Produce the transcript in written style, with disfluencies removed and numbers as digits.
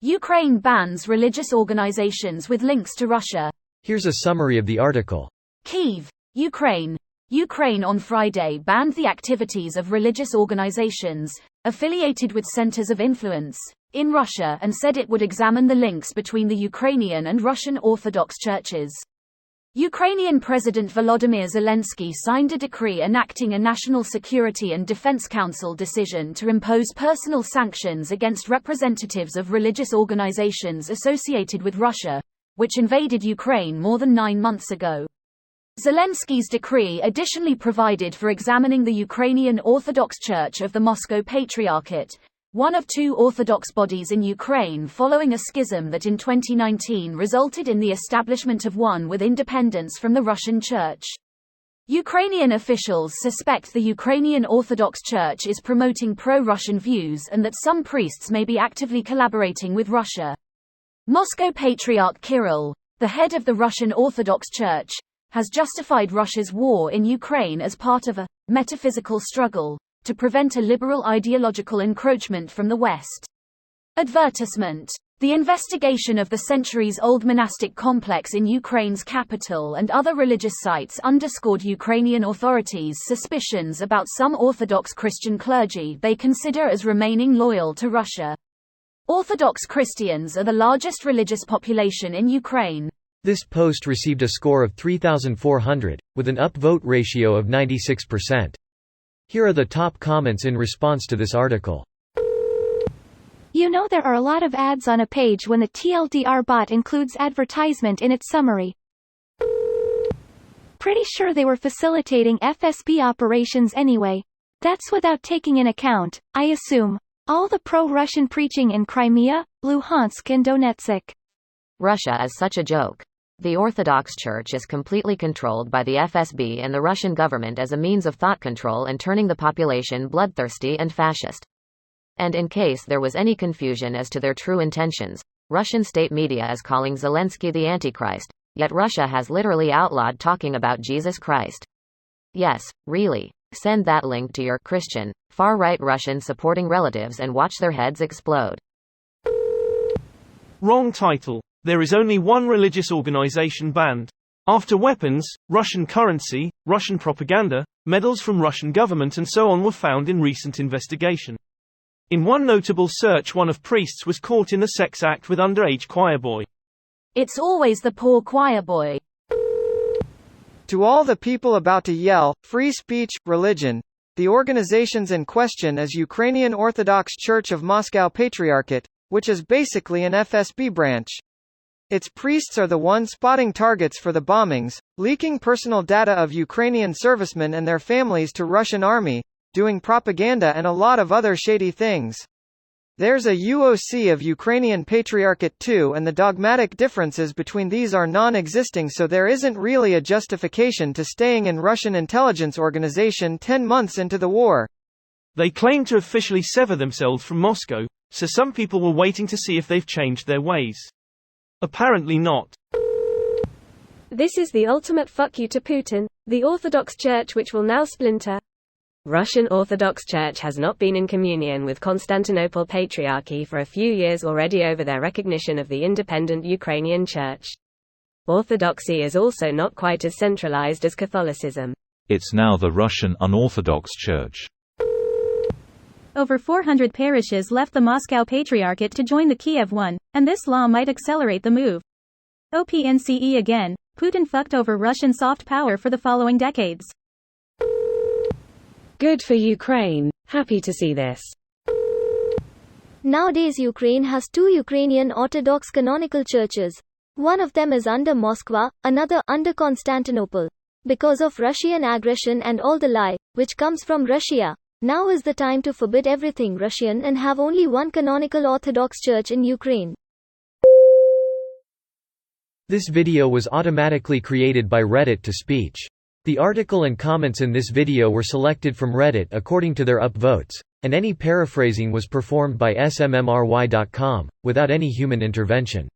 Ukraine bans religious organizations with links to Russia. Here's a summary of the article. Kyiv, Ukraine. Ukraine on Friday banned the activities of religious organizations affiliated with centers of influence in Russia and said it would examine the links between the Ukrainian and Russian Orthodox churches. Ukrainian President Volodymyr Zelensky signed a decree enacting a National Security and Defense Council decision to impose personal sanctions against representatives of religious organizations associated with Russia, which invaded Ukraine more than 9 months ago. Zelensky's decree additionally provided for examining the Ukrainian Orthodox Church of the Moscow Patriarchate, one of 2 Orthodox bodies in Ukraine following a schism that in 2019 resulted in the establishment of one with independence from the Russian Church. Ukrainian officials suspect the Ukrainian Orthodox Church is promoting pro-Russian views and that some priests may be actively collaborating with Russia. Moscow Patriarch Kirill, the head of the Russian Orthodox Church, has justified Russia's war in Ukraine as part of a metaphysical struggle to prevent a liberal ideological encroachment from the West. Advertisement. The investigation of the centuries-old monastic complex in Ukraine's capital and other religious sites underscored Ukrainian authorities' suspicions about some Orthodox Christian clergy they consider as remaining loyal to Russia. Orthodox Christians are the largest religious population in Ukraine. This post received a score of 3,400, with an upvote ratio of 96%. Here are the top comments in response to this article. You know there are a lot of ads on a page when the TLDR bot includes advertisement in its summary. Pretty sure they were facilitating FSB operations anyway. That's without taking in account, I assume, all the pro-Russian preaching in Crimea, Luhansk and Donetsk. Russia is such a joke. The Orthodox Church is completely controlled by the FSB and the Russian government as a means of thought control and turning the population bloodthirsty and fascist. And in case there was any confusion as to their true intentions, Russian state media is calling Zelensky the Antichrist, yet Russia has literally outlawed talking about Jesus Christ. Yes, really. Send that link to your Christian, far-right Russian supporting relatives and watch their heads explode. Wrong title. There is only one religious organization banned. After weapons, Russian currency, Russian propaganda, medals from Russian government and so on were found in recent investigation. In one notable search, one of priests was caught in the sex act with underage choir boy. It's always the poor choir boy. To all the people about to yell, free speech, religion, the organizations in question is Ukrainian Orthodox Church of Moscow Patriarchate, which is basically an FSB branch. Its priests are the ones spotting targets for the bombings, leaking personal data of Ukrainian servicemen and their families to Russian army, doing propaganda and a lot of other shady things. There's a UOC of Ukrainian Patriarchate too, and the dogmatic differences between these are non-existing, so there isn't really a justification to staying in Russian intelligence organization 10 months into the war. They claim to officially sever themselves from Moscow, so some people were waiting to see if they've changed their ways. Apparently not. This is the ultimate fuck you to Putin, the Orthodox Church which will now splinter. Russian Orthodox Church has not been in communion with Constantinople Patriarchy for a few years already over their recognition of the independent Ukrainian Church. Orthodoxy is also not quite as centralized as Catholicism. It's now the Russian Unorthodox Church. Over 400 parishes left the Moscow Patriarchate to join the Kiev one, and this law might accelerate the move. OPNCE again, Putin fucked over Russian soft power for the following decades. Good for Ukraine, happy to see this. Nowadays Ukraine has 2 Ukrainian Orthodox canonical churches. One of them is under Moscow, another under Constantinople. Because of Russian aggression and all the lie, which comes from Russia, now is the time to forbid everything Russian and have only one canonical Orthodox Church in Ukraine. This video was automatically created by Reddit to speech. The article and comments in this video were selected from Reddit according to their upvotes, and any paraphrasing was performed by smmry.com, without any human intervention.